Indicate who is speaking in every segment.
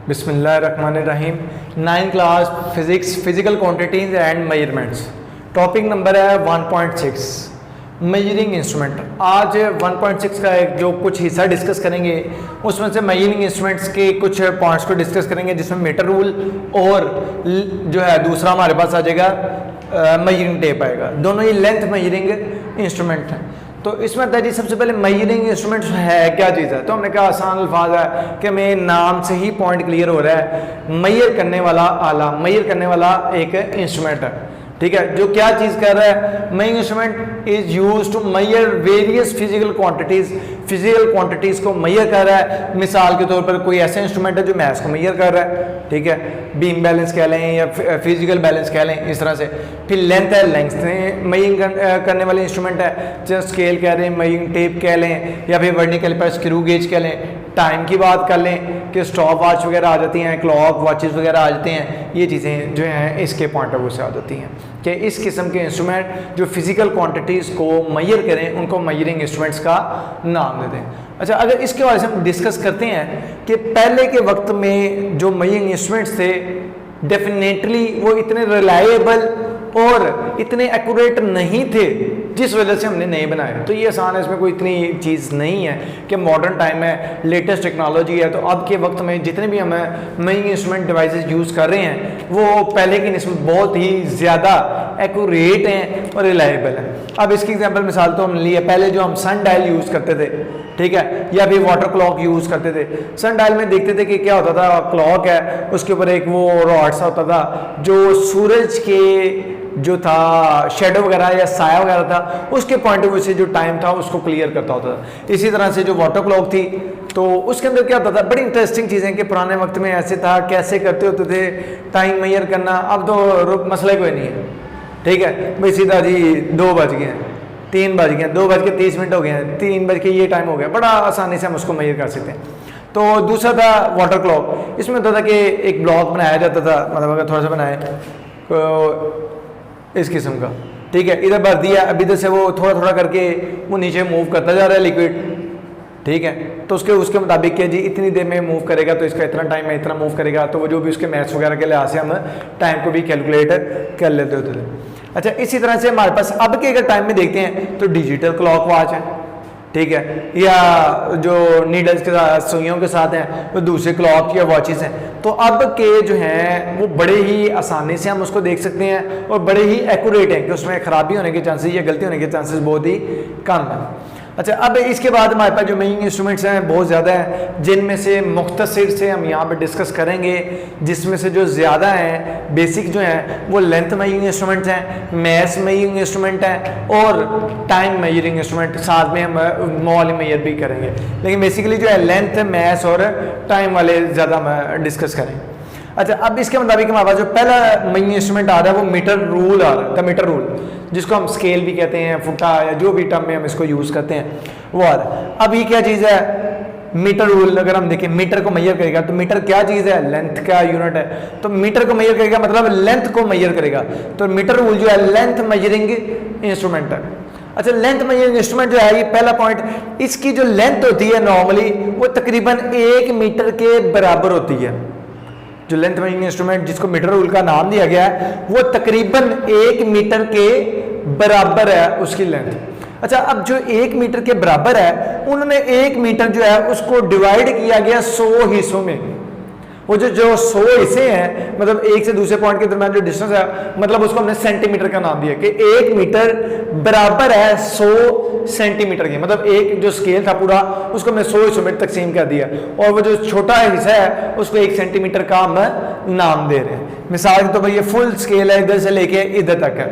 Speaker 1: बिस्मिल्लाहिर्रहमानिर्रहीम। 9th class physics physical quantities and measurements. Topic number है 1.6 measuring instrument. आज 1.6 का एक जो कुछ हिस्सा डिस्कस करेंगे उसमें से मेजरिंग इंस्ट्रूमेंट्स के कुछ पॉइंट्स को डिस्कस करेंगे, जिसमें मीटर रूल और जो है दूसरा हमारे पास आ जाएगा मेजरिंग टेप आएगा। दोनों ही लेंथ मेजरिंग इंस्ट्रूमेंट हैं। तो इसमें आता है जी सबसे पहले मेजरिंग इंस्ट्रूमेंट है क्या चीज़ है। तो हमने कहा आसान अल्फाज है कि हमें नाम से ही पॉइंट क्लियर हो रहा है। मेजर करने वाला आला, मेजर करने वाला एक इंस्ट्रूमेंट है, ठीक है, जो क्या चीज़ कर रहा है। Measuring instrument is use to measure various physical quantities, physical quantities को मेजर कर रहा है। मिसाल के तौर पर कोई ऐसा इंस्ट्रूमेंट है जो मैथ्स को मेजर कर रहा है, ठीक है, बीम बैलेंस कह लें या फिजिकल बैलेंस कह लें, इस तरह से। फिर लेंथ है, लेंथ मेजरिंग करने वाले इंस्ट्रूमेंट है, जैसे स्केल कह रहे हैं, मेजरिंग टेप कह लें, या फिर वर्निकल पर स्क्रू गेज कह लें। टाइम की बात कर लें कि स्टॉप वॉच वगैरह आ जाती हैं, क्लॉक वॉचेस वगैरह आ जाते हैं। ये चीज़ें जो हैं इसके पॉइंट ऑफ व्यू से आ जाती हैं कि इस किस्म के इंस्ट्रूमेंट जो फिजिकल क्वांटिटीज़ को मेजर करें उनको मेजरिंग इंस्ट्रूमेंट्स का नाम देते हैं। अच्छा, अगर इसके बारे में हम डिस्कस करते हैं कि पहले के वक्त में जो मेजरिंग इंस्ट्रूमेंट्स थे डेफिनेटली वो इतने रिलायबल और इतने एक्यूरेट नहीं थे, जिस वजह से हमने नए बनाए। तो ये आसान है, इसमें कोई इतनी चीज़ नहीं है कि मॉडर्न टाइम है, लेटेस्ट टेक्नोलॉजी है, तो अब के वक्त में जितने भी हम मेजरिंग इंस्ट्रूमेंट डिवाइसेस यूज़ कर रहे हैं वो पहले की निस्बत बहुत ही ज़्यादा एक्यूरेट हैं और रिलायबल हैं। अब इसकी एग्जांपल मिसाल तो हमने ली है, पहले जो हम सन डायल यूज़ करते थे, ठीक है, या फिर वाटर क्लॉक यूज़ करते थे। सन डायल में देखते थे कि क्या होता था, क्लॉक है उसके ऊपर एक वो रॉड सा होता था जो सूरज के जो था शेडो वगैरह या साया वगैरह था उसके पॉइंट ऑफ व्यू से जो टाइम था उसको क्लियर करता होता था। इसी तरह से जो वाटर क्लॉक थी तो उसके अंदर क्या होता था, बड़ी इंटरेस्टिंग चीज़ें कि पुराने वक्त में ऐसे था, कैसे करते होते थे टाइम मेजर करना। अब तो मसला कोई नहीं है, ठीक है भाई, सीधा जी 2 बज गए, 3 बज गए, 2:30 हो गए हैं, 3 बज के ये टाइम हो गया, बड़ा आसानी से हम उसको मेजर कर सकते हैं। तो दूसरा था वाटर क्लॉक। इसमें होता था कि एक ब्लॉक बनाया जाता था, मतलब अगर थोड़ा सा बनाए तो इस किस्म का, ठीक है, इधर भर दिया, अब इधर से वो थोड़ा थोड़ा करके वो नीचे मूव करता जा रहा है लिक्विड, ठीक है। तो उसके मुताबिक क्या जी इतनी देर में मूव करेगा तो इसका इतना टाइम है, इतना मूव करेगा, तो वो जो भी उसके मैथ्स वगैरह के लिहाज से हम टाइम को भी कैलकुलेट कर लेते होते थे। अच्छा, इसी तरह से हमारे पास अब के अगर टाइम में देखते हैं तो डिजिटल क्लॉक वॉच है, ठीक है, या जो नीडल्स के साथ सुइयों के साथ हैं वो दूसरे क्लॉक या वॉचेस हैं। तो अब के जो हैं वो बड़े ही आसानी से हम उसको देख सकते हैं और बड़े ही एक्यूरेट हैं कि उसमें ख़राबी होने के चांसेस या गलती होने के चांसेस बहुत ही कम हैं। अच्छा, अब इसके बाद हमारे पास जो मेजरिंग इंस्ट्रूमेंट्स हैं बहुत ज़्यादा हैं, जिनमें से मुख्तसर से हम यहाँ पे डिस्कस करेंगे। जिसमें से जो ज़्यादा हैं बेसिक जो हैं वो लेंथ मेजरिंग इंस्ट्रूमेंट्स हैं, मैथ मेजरिंग इंस्ट्रूमेंट हैं और टाइम मेजरिंग इंस्ट्रूमेंट, साथ में हम मॉल मेजर भी करेंगे। लेकिन बेसिकली जो है लेंथ, मैथ और टाइम वाले ज़्यादा हम डिस्कस करेंगे। अच्छा, अब इसके मुताबिक हमारे पास जो पहला मेजरिंग इंस्ट्रूमेंट आ रहा है वो मीटर रूल आ रहा है, द मीटर रूल, जिसको हम स्केल भी कहते हैं, फुटा या जो भी टर्म में हम इसको यूज़ करते हैं वो आ रहा है। अब ये क्या चीज़ है मीटर रूल। अगर हम देखें मीटर को मेजर करेगा तो मीटर क्या चीज़ है, लेंथ का यूनिट है, तो मीटर को मेजर करेगा मतलब लेंथ को मेजर करेगा। तो मीटर रूल जो है लेंथ मेजरिंग इंस्ट्रूमेंट है। अच्छा, लेंथ मेजरिंग इंस्ट्रूमेंट जो है ये पहला पॉइंट, इसकी जो लेंथ होती है नॉर्मली वो तकरीबन 1 मीटर के बराबर होती है। जो लेंथ मेजरिंग इंस्ट्रूमेंट जिसको मीटर रूल का नाम दिया गया है वो तकरीबन 1 मीटर के बराबर है उसकी लेंथ। अच्छा, अब जो 1 मीटर के बराबर है उन्होंने 1 मीटर जो है उसको डिवाइड किया गया 100 हिस्सों में। वो जो 100 हिस्से हैं, मतलब एक से दूसरे पॉइंट के दरमियान जो डिस्टेंस है, मतलब उसको हमने सेंटीमीटर का नाम दिया कि 1 मीटर बराबर है 100 सेंटीमीटर की। मतलब एक जो स्केल था पूरा उसको हमने 100 हिस्सों में तकसीम कर दिया और वो जो छोटा हिस्सा है उसको 1 सेंटीमीटर का हम नाम दे रहे हैं। मिसाल के तौर पर ये फुल स्केल है, इधर से लेके इधर तक है,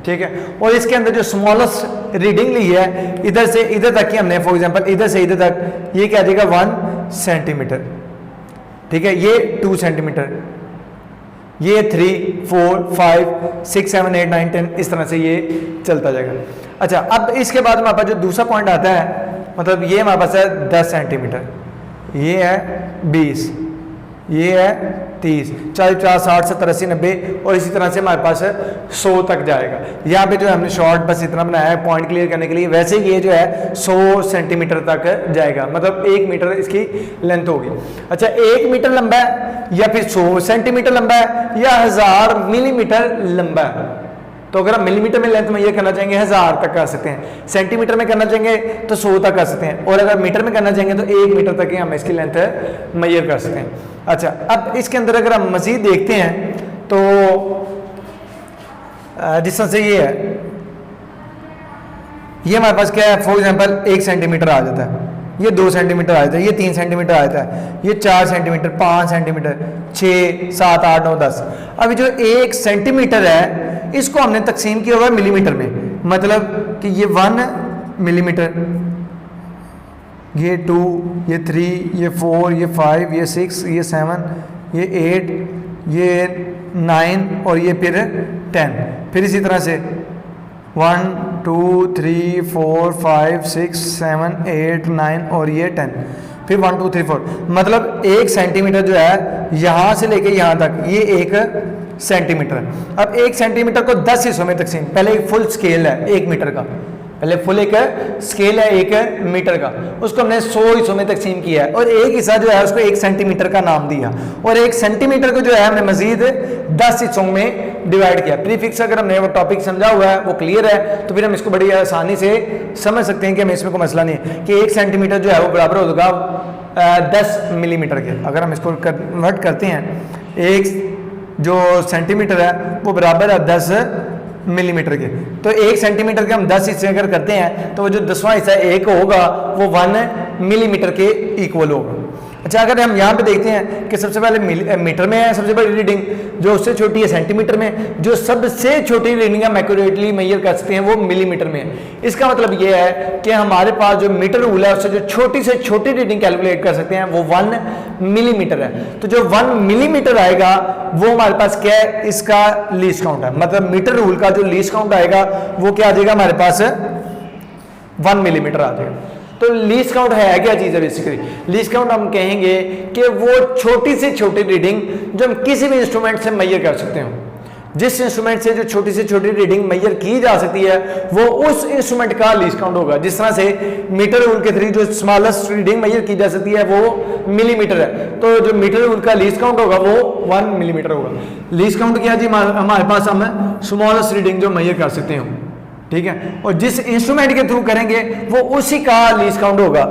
Speaker 1: ठीक है, और इसके अंदर जो स्मॉलेस्ट रीडिंग ली है इधर से इधर तक की हमने, फॉर एग्जांपल इधर से इधर तक, ये क्या देगा 1 सेंटीमीटर, ठीक है, ये 2 सेंटीमीटर, ये 3, 4, 5, 6, 7, 8, 9, 10, इस तरह से ये चलता जाएगा। अच्छा, अब इसके बाद हमारे पास जो दूसरा पॉइंट आता है, मतलब ये हमारे पास है 10 सेंटीमीटर, ये है 20, ये है 30, 40, 50, 60, 70, 80, 90 और इसी तरह से हमारे पास 100 तक जाएगा। यहाँ पे जो है हमने शॉर्ट बस इतना बनाया है पॉइंट क्लियर करने के लिए। वैसे ये जो है 100 सेंटीमीटर तक जाएगा, मतलब 1 मीटर इसकी लेंथ होगी। अच्छा 1 मीटर लंबा है या फिर 100 सेंटीमीटर लंबा है या 1000 मिलीमीटर लंबा है। तो अगर हम मिलीमीटर में लेंथ मेजर करना चाहेंगे 1000 तक कर सकते हैं, सेंटीमीटर में करना चाहेंगे तो 100 तक कर सकते हैं, और अगर मीटर में करना चाहेंगे तो 1 मीटर तक ही हम इसकी लेंथ मेजर कर सकते हैं। अच्छा अब इसके अंदर अगर हम मजीद देखते हैं तो जिस तरह से ये है, ये हमारे पास क्या है, फॉर एग्जांपल 1 सेंटीमीटर आ जाता है, ये 2 सेंटीमीटर आ जाता है, ये 3 सेंटीमीटर आ जाता है, ये 4 सेंटीमीटर, 5 सेंटीमीटर, 6, 7, 8, 9, 10। अभी जो 1 सेंटीमीटर है इसको हमने तकसीम किया हुआ मिलीमीटर में, मतलब कि ये 1 मिलीमीटर, ये 2, ये 3, ये 4, ये 5, ये 6, ये 7, ये 8, ये 9 और ये फिर 10। फिर इसी तरह से 1, 2, 3, 4, 5, 6, 7, 8, 9 और ये 10। फिर 1, 2, 3, 4, मतलब 1 सेंटीमीटर जो है यहाँ से लेके यहाँ तक ये 1 सेंटीमीटर है। अब 1 सेंटीमीटर को 10 हिस्सों में तकसीम, पहले एक फुल स्केल है 1 मीटर का, पहले फुल एक स्केल है 1 मीटर का, उसको हमने 100 हिस्सों में तकसीम किया है और एक हिस्सा जो है उसको 1 सेंटीमीटर का नाम दिया, और 1 सेंटीमीटर को जो है हमने मजीद 10 हिस्सों में डिवाइड किया। प्रीफिक्स अगर हमने वो टॉपिक समझा हुआ है, वो क्लियर है, तो फिर हम इसको बड़ी आसानी से समझ सकते हैं कि हमें इसमें कोई मसला नहीं है कि 1 सेंटीमीटर जो है वो बराबर होगा 10 मिलीमीटर के। अगर हम इसको कन्वर्ट करते हैं, 1 जो सेंटीमीटर है वो बराबर है 10 मिलीमीटर के, तो 1 सेंटीमीटर के हम 10 हिस्से अगर करते हैं तो वो जो 10वां हिस्सा 1 होगा वो 1 मिलीमीटर के इक्वल होगा। अच्छा अगर हम यहाँ पे देखते हैं कि सबसे पहले मीटर में है सबसे बड़ी रीडिंग, जो उससे छोटी है सेंटीमीटर में, जो सबसे छोटी रीडिंग हम एक्यूरेटली मेजर कर सकते हैं वो मिलीमीटर में है। इसका मतलब ये है कि हमारे पास जो मीटर रूल है उससे जो छोटी से छोटी रीडिंग कैलकुलेट कर सकते हैं वो 1 मिलीमीटर है। तो जो 1 मिलीमीटर आएगा वो हमारे पास क्या है, इसका लीस्ट काउंट है, मतलब मीटर रूल का जो लीस्ट काउंट आएगा वो क्या आ जाएगा हमारे पास 1 मिलीमीटर आ जाएगा। तो लीस्ट काउंट है क्या चीज़ है, बेसिकली लीस्ट काउंट हम कहेंगे कि वो छोटी से छोटी रीडिंग जो हम किसी भी इंस्ट्रूमेंट से मेजर कर सकते हो, जिस इंस्ट्रूमेंट से जो छोटी से छोटी रीडिंग मेजर की जा सकती है वो उस इंस्ट्रूमेंट का लीस्ट काउंट होगा। जिस तरह से मीटर रूल के थ्रू जो स्मॉलेस्ट रीडिंग मेजर की जा सकती है वो मिलीमीटर है, तो जो मीटर रूल का लीस्ट काउंट होगा वो 1 मिलीमीटर होगा। लीस्ट काउंट क्या जी, हमारे पास हम स्मॉलेस्ट रीडिंग जो मेजर कर सकते हो, ठीक है, और जिस इंस्ट्रूमेंट के थ्रू करेंगे वो उसी का लीस्ट काउंट होगा।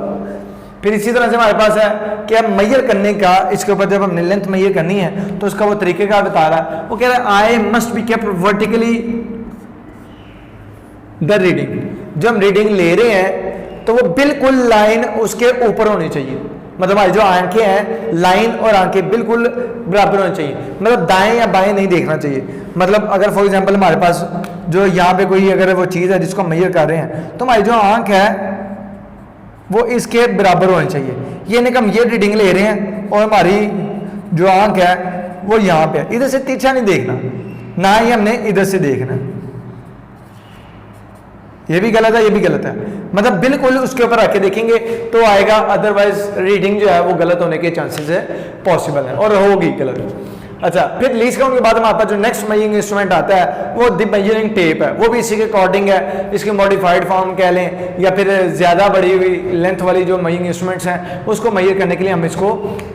Speaker 1: फिर इसी तरह से हमारे पास है कि अब मेजर करने का, इसके ऊपर जब हमने लेंथ मेजर करनी है तो उसका वो तरीके का बता रहा है, वो कह रहा है I must be kept vertically the reading. जब हम रीडिंग ले रहे हैं तो वो बिल्कुल लाइन उसके ऊपर होनी चाहिए, मतलब हमारी जो आंखें हैं लाइन और आंखें बिल्कुल बराबर होनी चाहिए, मतलब दाएं या बाएं नहीं देखना चाहिए। मतलब अगर फॉर एग्जांपल हमारे पास जो यहाँ पे कोई अगर वो चीज़ है जिसको हम मेजर कर रहे हैं तो हमारी जो आंख है वो इसके बराबर होनी चाहिए। ये नहीं कि हम ये रीडिंग ले रहे हैं और हमारी जो आंख है वो यहाँ पे है, इधर से तिरछा नहीं देखना, ना ही हमने इधर से देखना, ये भी गलत है ये भी गलत है, मतलब बिल्कुल उसके ऊपर रख के देखेंगे तो आएगा, अदरवाइज रीडिंग जो है वो गलत होने के चांसेस है पॉसिबल है और होगी गलत। अच्छा फिर लीस्ट काउंट के बाद हमारे पास जो नेक्स्ट मेजरिंग इंस्ट्रूमेंट आता है वो द मेजरिंग टेप है, वो भी इसी के अकॉर्डिंग है, इसकी मॉडिफाइड फॉर्म कह लें या फिर ज़्यादा बड़ी हुई लेंथ वाली जो मेजरिंग इंस्ट्रूमेंट्स हैं उसको मेजर करने के लिए हम इसको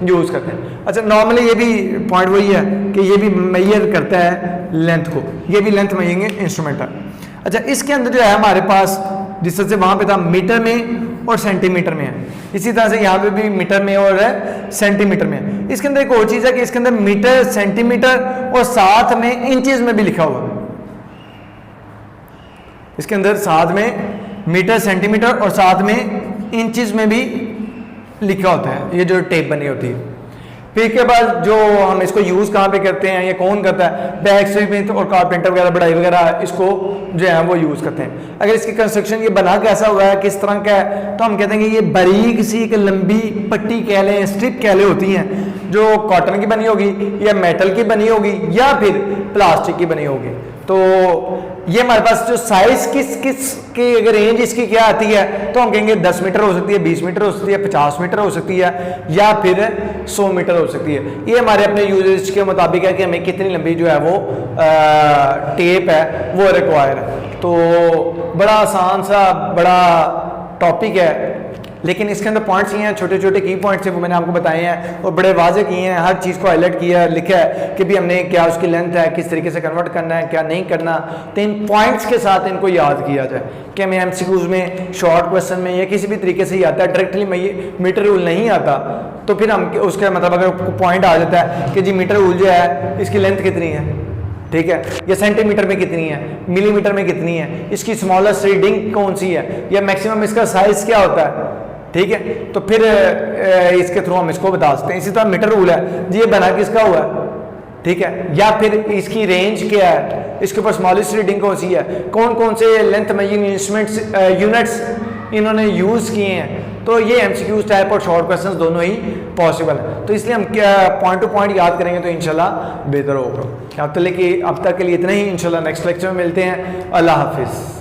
Speaker 1: यूज़ करते हैं। अच्छा नॉर्मली ये भी पॉइंट वही है कि ये भी मेजर करता है लेंथ को, ये भी लेंथ मेजरिंग इंस्ट्रूमेंट है। अच्छा इसके अंदर जो है हमारे पास जिस तरह से वहाँ पे था मीटर में और सेंटीमीटर में है, इसी तरह से यहाँ पे भी मीटर में और सेंटीमीटर में है। इसके अंदर एक और चीज़ है कि इसके अंदर मीटर सेंटीमीटर और साथ में इंचेस में भी लिखा हुआ है, इसके अंदर साथ में मीटर सेंटीमीटर और साथ में इंचेस में भी लिखा होता है, ये जो टेप बनी होती है। फिर के बाद जो हम इसको यूज़ कहाँ पे करते हैं, ये कौन करता है, बैग स्मिथ और कारपेंटर वगैरह बढ़ाई वगैरह इसको जो है वो यूज़ करते हैं। अगर इसकी कंस्ट्रक्शन ये बना कैसा हुआ है, किस तरह का है, तो हम कहते हैं कि ये बारीक सी एक लंबी पट्टी कह लें, स्ट्रिप कह लें होती हैं, जो कॉटन की बनी होगी या मेटल की बनी होगी या फिर प्लास्टिक की बनी होगी। तो ये हमारे पास जो साइज किस की अगर रेंज इसकी क्या आती है तो हम कहेंगे 10 मीटर हो सकती है, 20 मीटर हो सकती है, 50 मीटर हो सकती है या फिर 100 मीटर हो सकती है। ये हमारे अपने यूजेज के मुताबिक है कि हमें कितनी लंबी जो है वो टेप है वो रिक्वायर है। तो बड़ा आसान सा बड़ा टॉपिक है, लेकिन इसके अंदर पॉइंट्स ये हैं, छोटे छोटे की पॉइंट्स हैं वो मैंने आपको बताए हैं और बड़े वाजे किए हैं, हर चीज़ को हाईलाइट किया है, लिखा है कि भी हमने क्या उसकी लेंथ है, किस तरीके से कन्वर्ट करना है, क्या नहीं करना। तो इन पॉइंट्स के साथ इनको याद किया जाए कि हमें एमसीक्यूज में, शॉर्ट क्वेश्चन में या किसी भी तरीके से ही आता है, डायरेक्टली मीटर रूल नहीं आता तो फिर हम उसके मतलब अगर पॉइंट आ जाता है कि जी मीटर रूल जो है इसकी लेंथ कितनी है, ठीक है, या सेंटीमीटर में कितनी है, मिलीमीटर में कितनी है, इसकी स्मॉलेस्ट रीडिंग कौन सी है, या मैक्सिमम इसका साइज क्या होता है, ठीक है, तो फिर इसके थ्रू हम इसको बता सकते हैं। इसी तरह मीटर रूल है जी, ये बना किसका हुआ है, ठीक है, या फिर इसकी रेंज क्या है, इसके ऊपर स्मॉलेस्ट रीडिंग कौन सी है, कौन कौन से लेंथ मेजरिंग इंस्ट्रूमेंट्स यूनिट्स इन्होंने यूज़ किए हैं। तो ये एमसीक्यूज टाइप और शॉर्ट क्वेश्चंस दोनों ही पॉसिबल है। तो इसलिए हम क्या पॉइंट टू पॉइंट याद करेंगे तो इंशाल्लाह बेहतर होगा। अब तक के लिए इतना ही, इंशाल्लाह नेक्स्ट लेक्चर में मिलते हैं। अल्लाह हाफिज़।